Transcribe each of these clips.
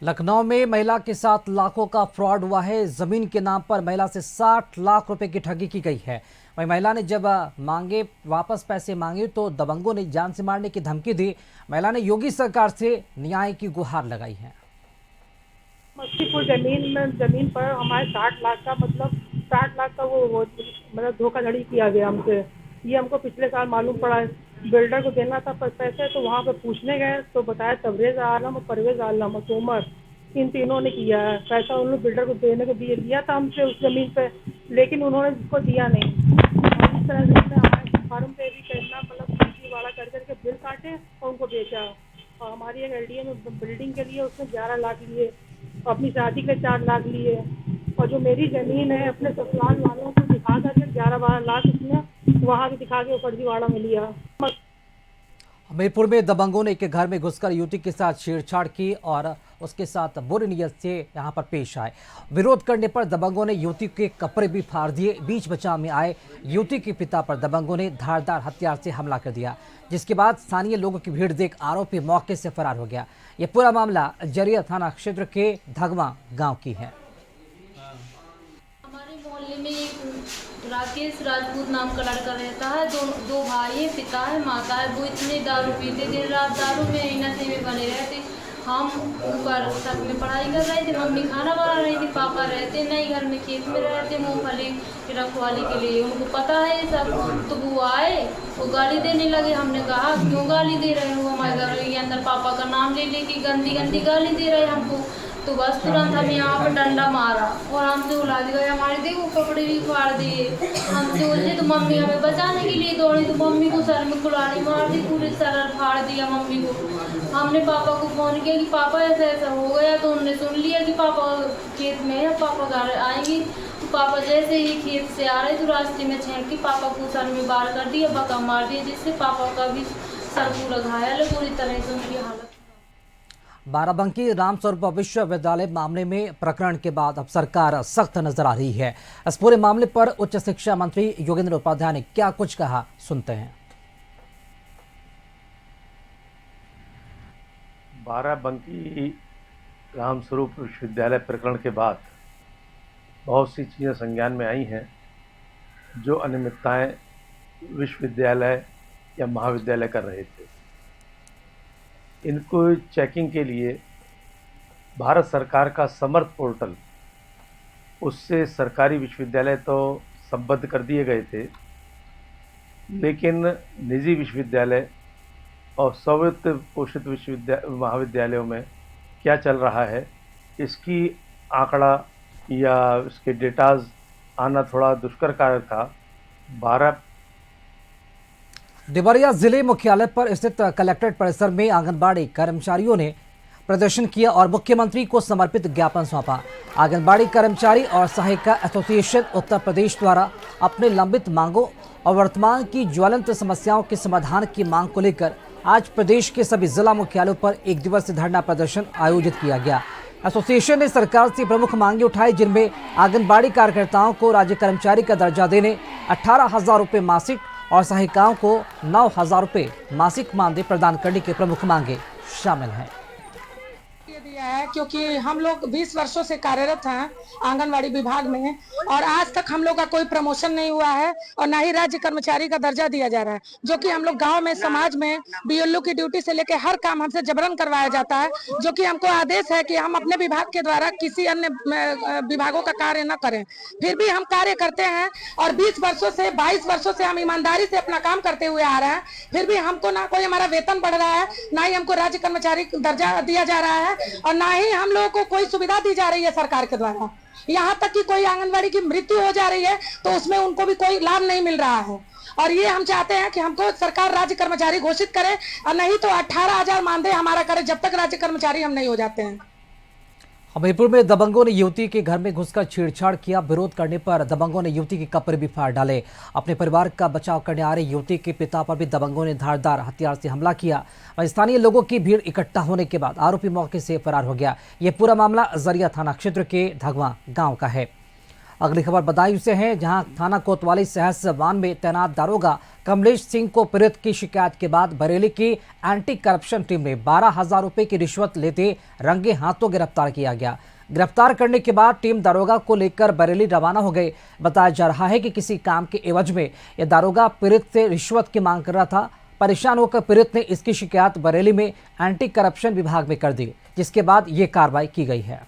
लखनऊ में महिला के साथ लाखों का फ्रॉड हुआ है। जमीन के नाम पर महिला से 60 लाख रुपए की ठगी की गई है। वहीं महिला ने जब वापस पैसे मांगे तो दबंगों ने जान से मारने की धमकी दी। महिला ने योगी सरकार से न्याय की गुहार लगाई है। मस्तीपुर जमीन पर हमारे 60 लाख का 60 लाख का वो मतलब धोखाधड़ी किया गया हमसे। ये हमको पिछले साल मालूम पड़ा है। बिल्डर को देना था पैसे, तो वहाँ पे पूछने गए तो बताया तबरेज आलम और परवेज आलम और तोमर, इन तीनों ने किया है। पैसा उन्होंने बिल्डर को देने को लिया था हमसे उस जमीन पे, लेकिन उन्होंने उसको दिया नहीं। और इस तरह से उसने हमारे फार्म पे भी करना वाड़ा कर करके बिल काटे और उनको बेचा। और हमारी एक एलडीए में बिल्डिंग के लिए उसने 11 लाख लिए, अपनी शादी के 4 लाख लिए, और जो मेरी जमीन है अपने ससुराल वालों को दिखा करके 11-12 लाख उसने वहाँ भी दिखा के फर्जीवाड़ा में लिया। हमीरपुर में दबंगों ने एक घर में घुसकर युवती के साथ छेड़छाड़ की और उसके साथ बुरी नीयत से यहां पर पेश आए। विरोध करने पर दबंगों ने युवती के कपड़े भी फाड़ दिए। बीच बचाव में आए युवती के पिता पर दबंगों ने धारदार हथियार से हमला कर दिया, जिसके बाद स्थानीय लोगों की भीड़ देख आरोपी मौके से फरार हो गया। यह पूरा मामला जरिया थाना क्षेत्र के धगवा गाँव की है। हमारे मोहल्ले में एक राकेश राजपूत नाम का लड़का रहता है। दो भाई है, पिता है, माता है। वो इतने दारू पीते, दिन रात दारू में नशे में बने रहते। हम ऊपर छत में पढ़ाई कर रहे थे, मम्मी खाना बना रही थी, पापा रहते नहीं घर में, खेत में रहते मूंगफली की रखवाली के लिए। उनको पता है ये सब, तो वो आए, वो गाली देने लगे। हमने कहा क्यों गाली दे रहे हो, हमारे घर के अंदर पापा का नाम ले लेके गंदी गंदी गाली दे रहे हमको। तो बस तुरंत हम यहाँ पर डंडा मारा और हमसे उला गए। हमारे देखो कपड़े भी फाड़ दिए। हमसे उलझे तो मम्मी हमें बचाने के लिए दौड़ी, तो मम्मी को सर में कुल्हाड़ी मार दी, पूरे सर फाड़ दिया मम्मी को। हमने पापा को फोन किया कि पापा ऐसा ऐसा हो गया, तो उन्होंने सुन लिया कि पापा खेत में है, पापा घर आएंगे। तो पापा जैसे ही खेत से आ रहे तो रास्ते में छेड़ के पापा को सर में बार कर दिया, बका मार दिया, जिससे पापा का भी सर पूरा घायल है, पूरी तरह से उनकी हालत। बाराबंकी रामस्वरूप विश्वविद्यालय मामले में प्रकरण के बाद अब सरकार सख्त नजर आ रही है। इस पूरे मामले पर उच्च शिक्षा मंत्री योगेंद्र उपाध्याय ने क्या कुछ कहा, सुनते हैं। बाराबंकी रामस्वरूप विश्वविद्यालय प्रकरण के बाद बहुत सी चीज़ें संज्ञान में आई हैं। जो अनियमितताएं विश्वविद्यालय या महाविद्यालय कर रहे थे, इनको चेकिंग के लिए भारत सरकार का समर्थ पोर्टल, उससे सरकारी विश्वविद्यालय तो संबद्ध कर दिए गए थे, लेकिन निजी विश्वविद्यालय और स्वायत्त पोषित महाविद्यालयों में क्या चल रहा है, इसकी आंकड़ा या इसके डेटाज आना थोड़ा दुष्कर कार्य था। देवरिया जिले मुख्यालय पर स्थित कलेक्ट्रेट परिसर में आंगनबाड़ी कर्मचारियों ने प्रदर्शन किया और मुख्यमंत्री को समर्पित ज्ञापन सौंपा। आंगनबाड़ी कर्मचारी और सहायिका एसोसिएशन उत्तर प्रदेश द्वारा अपने लंबित मांगों और वर्तमान की ज्वलंत समस्याओं के समाधान की मांग को लेकर आज प्रदेश के सभी जिला मुख्यालयों पर एक दिवसीय धरना प्रदर्शन आयोजित किया गया। एसोसिएशन ने सरकार से प्रमुख मांगे उठाई, जिनमें आंगनबाड़ी कार्यकर्ताओं को राज्य कर्मचारी का दर्जा देने, 18,000 रुपये मासिक और सहायिकाओं को 9,000 रुपये मासिक मानदेय प्रदान करने के प्रमुख मांगे शामिल हैं। दिया है क्योंकि हम लोग 20 वर्षों से कार्यरत हैं आंगनवाड़ी विभाग में, और आज तक हम लोग का कोई प्रमोशन नहीं हुआ है और ना ही राज्य कर्मचारी का दर्जा दिया जा रहा है, जो कि हम लोग गांव में समाज में बीएलओ की ड्यूटी से लेकर हर काम हमसे जबरन करवाया जाता है, जो कि हमको आदेश है कि हम अपने विभाग के द्वारा किसी अन्य विभागों का कार्य न करें। फिर भी हम कार्य करते हैं और 20 वर्षों से 22 वर्षों से हम ईमानदारी से अपना काम करते हुए आ रहे हैं। फिर भी हमको ना कोई हमारा वेतन बढ़ रहा है, ना ही हमको राज्य कर्मचारी दर्जा दिया जा रहा है, और ना ही हम लोगों को कोई सुविधा दी जा रही है सरकार के द्वारा। यहाँ तक कि कोई आंगनवाड़ी की मृत्यु हो जा रही है तो उसमें उनको भी कोई लाभ नहीं मिल रहा है। और ये हम चाहते हैं कि हमको सरकार राज्य कर्मचारी घोषित करे, और नहीं तो 18,000 मानदेय हमारा करे जब तक राज्य कर्मचारी हम नहीं हो जाते हैं। हमीरपुर में दबंगों ने युवती के घर में घुसकर छेड़छाड़ किया। विरोध करने पर दबंगों ने युवती के कपड़े भी फाड़ डाले। अपने परिवार का बचाव करने आ रही युवती के पिता पर भी दबंगों ने धारदार हथियार से हमला किया। स्थानीय लोगों की भीड़ इकट्ठा होने के बाद आरोपी मौके से फरार हो गया। यह पूरा मामला जरिया थाना क्षेत्र के धगवा गाँव का है। अगली खबर बदायूं से है, जहां थाना कोतवाली सहस वान में तैनात दारोगा कमलेश सिंह को पीड़ित की शिकायत के बाद बरेली की एंटी करप्शन टीम ने 12,000 रुपए की रिश्वत लेते रंगे हाथों गिरफ्तार किया गया। गिरफ्तार करने के बाद टीम दारोगा को लेकर बरेली रवाना हो गई। बताया जा रहा है कि किसी काम के एवज में यह दारोगा पीड़ित से रिश्वत की मांग कर रहा था। परेशान होकर पीड़ित ने इसकी शिकायत बरेली में एंटी करप्शन विभाग में कर दी, जिसके बाद ये कार्रवाई की गई है।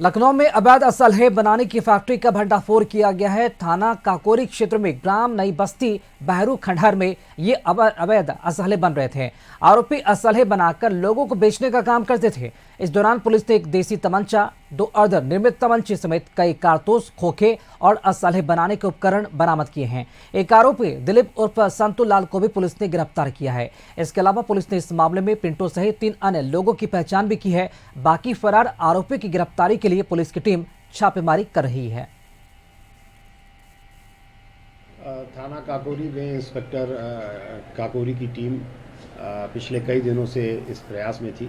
लखनऊ में अवैध असलहे बनाने की फैक्ट्री का भंडाफोड़ किया गया है। थाना काकोरी क्षेत्र में ग्राम नई बस्ती बहरू खंडहर में ये अवैध असलहे बन रहे थे। आरोपी असलहे बनाकर लोगों को बेचने का काम करते थे। इस दौरान पुलिस ने एक देसी तमंचा, 2 अर्ध निर्मित तमंचे समेत कई कारतूस, खोखे और असलहे बनाने के उपकरण बरामद किए हैं। एक आरोपी दिलीप उर्फ संतू लाल को भी पुलिस ने गिरफ्तार किया है। इसके अलावा पुलिस ने इस मामले में पिंटो सहित 3 अन्य लोगों की पहचान भी की है। बाकी फरार आरोपी की गिरफ्तारी के लिए पुलिस की टीम छापेमारी कर रही है। थाना काकोरी में इंस्पेक्टर काकोरी की टीम पिछले कई दिनों से इस प्रयास में थी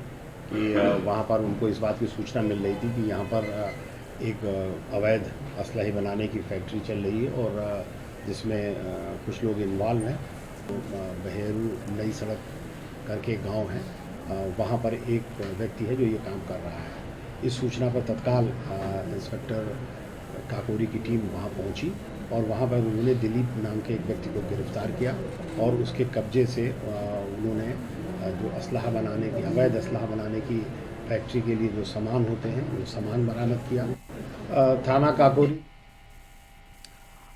कि वहाँ पर उनको इस बात की सूचना मिल रही थी कि यहाँ पर एक अवैध असलहे बनाने की फैक्ट्री चल रही है और जिसमें कुछ लोग इन्वॉल्व हैं। बहेरू नई सड़क करके एक गांव है, वहाँ पर एक व्यक्ति है जो ये काम कर रहा है। इस सूचना पर तत्काल इंस्पेक्टर काकोरी की टीम वहाँ पहुँची और वहाँ पर उन्होंने दिलीप नाम के एक व्यक्ति को गिरफ्तार किया और उसके कब्जे से उन्होंने जो असलहा बनाने की अवैध असलहा बनाने की फैक्ट्री के लिए जो सामान होते हैं वो सामान बरामद किया। थाना काकोरी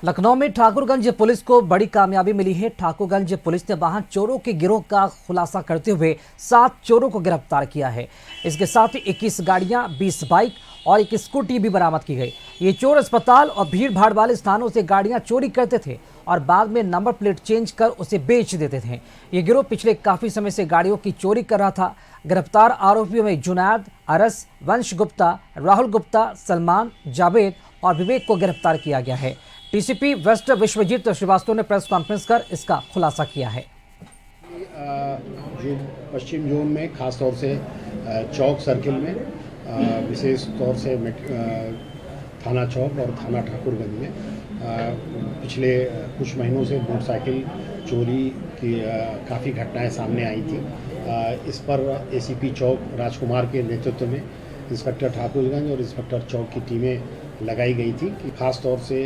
लखनऊ में ठाकुरगंज पुलिस को बड़ी कामयाबी मिली है। ठाकुरगंज पुलिस ने वाहन चोरों के गिरोह का खुलासा करते हुए 7 चोरों को गिरफ्तार किया है। इसके साथ ही 21 गाड़ियां, 20 बाइक और एक स्कूटी भी बरामद की गई। ये चोर अस्पताल और भीड़ भाड़ वाले स्थानों से गाड़ियां चोरी करते थे और बाद में नंबर प्लेट चेंज कर उसे बेच देते थे। ये गिरोह पिछले काफी समय से गाड़ियों की चोरी कर रहा था। गिरफ्तार आरोपियों में जुनैद, अरस, वंश गुप्ता, राहुल गुप्ता, सलमान, जावेद और विवेक को गिरफ्तार किया गया है। टीसीपी वेस्ट विश्वजीत श्रीवास्तव ने प्रेस कॉन्फ्रेंस कर इसका खुलासा किया है। जो पश्चिम जोन में खास तौर से चौक सर्किल में विशेष तौर से थाना चौक और थाना ठाकुरगंज में पिछले कुछ महीनों से मोटरसाइकिल चोरी की काफ़ी घटनाएं सामने आई थी। इस पर एसीपी चौक राजकुमार के नेतृत्व में इंस्पेक्टर ठाकुरगंज और इंस्पेक्टर चौक की टीमें लगाई गई थी कि खास तौर से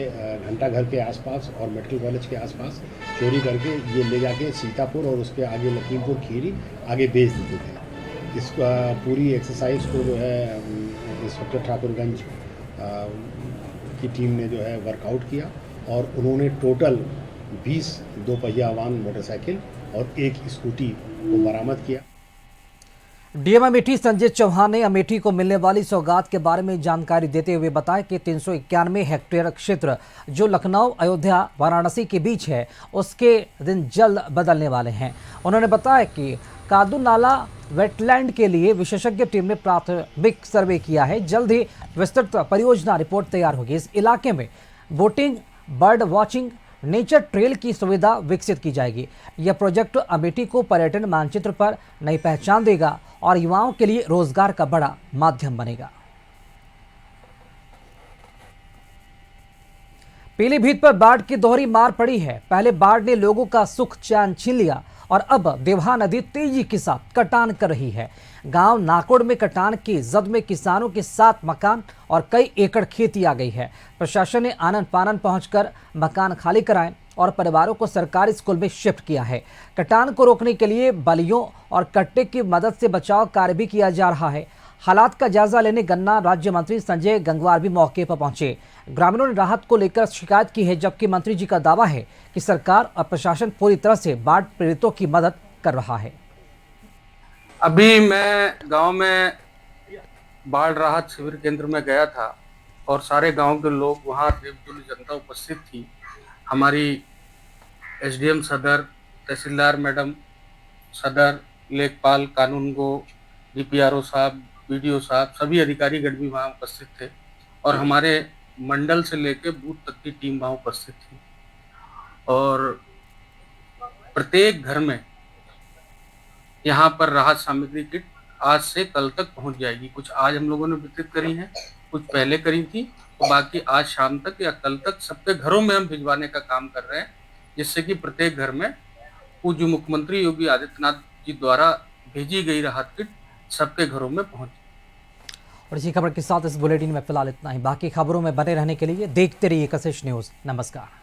घंटाघर के आसपास और मेडिकल कॉलेज के आसपास चोरी करके ये ले जाके सीतापुर और उसके आगे लखीमपुर खीरी आगे बेच देते थे। इस पूरी एक्सरसाइज को जो है इंस्पेक्टर ठाकुरगंज की टीम ने जो है वर्कआउट किया और उन्होंने टोटल 20 दोपहिया वाहन मोटरसाइकिल और एक स्कूटी को बरामद किया। डीएम अमेठी संजय चौहान ने अमेठी को मिलने वाली सौगात के बारे में जानकारी देते हुए बताया कि 391 हेक्टेयर क्षेत्र जो लखनऊ, अयोध्या, वाराणसी के बीच है, उसके दिन जल्द बदलने वाले हैं। उन्होंने बताया कि कादू नाला वेटलैंड के लिए विशेषज्ञ टीम ने प्राथमिक सर्वे किया है। जल्द ही विस्तृत परियोजना रिपोर्ट तैयार होगी। इस इलाके में boating, bird watching, nature trail की सुविधा विकसित की जाएगी। यह प्रोजेक्ट अमेठी को पर्यटन मानचित्र पर नई पहचान देगा और युवाओं के लिए रोजगार का बड़ा माध्यम बनेगा। पीलीभीत पर बाढ़ की दोहरी मार पड़ी है। पहले बाढ़ ने लोगों का सुख चैन छीन लिया और अब देवहा नदी तेजी के साथ कटान कर रही है। गांव नाकोड़ में कटान की जद में किसानों के 7 मकान और कई एकड़ खेती आ गई है। प्रशासन ने आनन फानन पहुंचकर मकान खाली कराए और परिवारों को सरकारी स्कूल में शिफ्ट किया है। कटान को रोकने के लिए बलियों और कट्टे की मदद से बचाव कार्य भी किया जा रहा है। हालात का जायजा लेने गन्ना राज्य मंत्री संजय गंगवार भी मौके पर पहुंचे। ग्रामीणों ने राहत को लेकर शिकायत की है, जबकि मंत्री जी का दावा है कि सरकार और प्रशासन पूरी तरह से बाढ़ पीड़ितों की मदद कर रहा है। अभी मैं गांव में बाढ़ राहत शिविर केंद्र में गया था और सारे गांव के लोग वहां देवतुल्य जनता उपस्थित थी। हमारी एसडीएम सदर, तहसीलदार मैडम सदर, लेखपाल, कानूनगो, डीपीआरओ साहब, बीडीओ साहब, सभी अधिकारी गण भी वहाँ उपस्थित थे और हमारे मंडल से लेकर बूथ तक की टीम वहाँ उपस्थित थी। और प्रत्येक घर में यहाँ पर राहत सामग्री किट आज से कल तक पहुँच जाएगी। कुछ आज हम लोगों ने वितरित करी है, कुछ पहले करी थी तो बाकी आज शाम तक या कल तक सबके घरों में हम भिजवाने का काम कर रहे हैं, जिससे कि प्रत्येक घर में पूज्य मुख्यमंत्री योगी आदित्यनाथ जी द्वारा भेजी गई राहत किट सबके घरों में पहुंचे। और इसी खबर के साथ इस बुलेटिन में फिलहाल इतना ही। बाकी खबरों में बने रहने के लिए देखते रहिए कशिश न्यूज़। नमस्कार।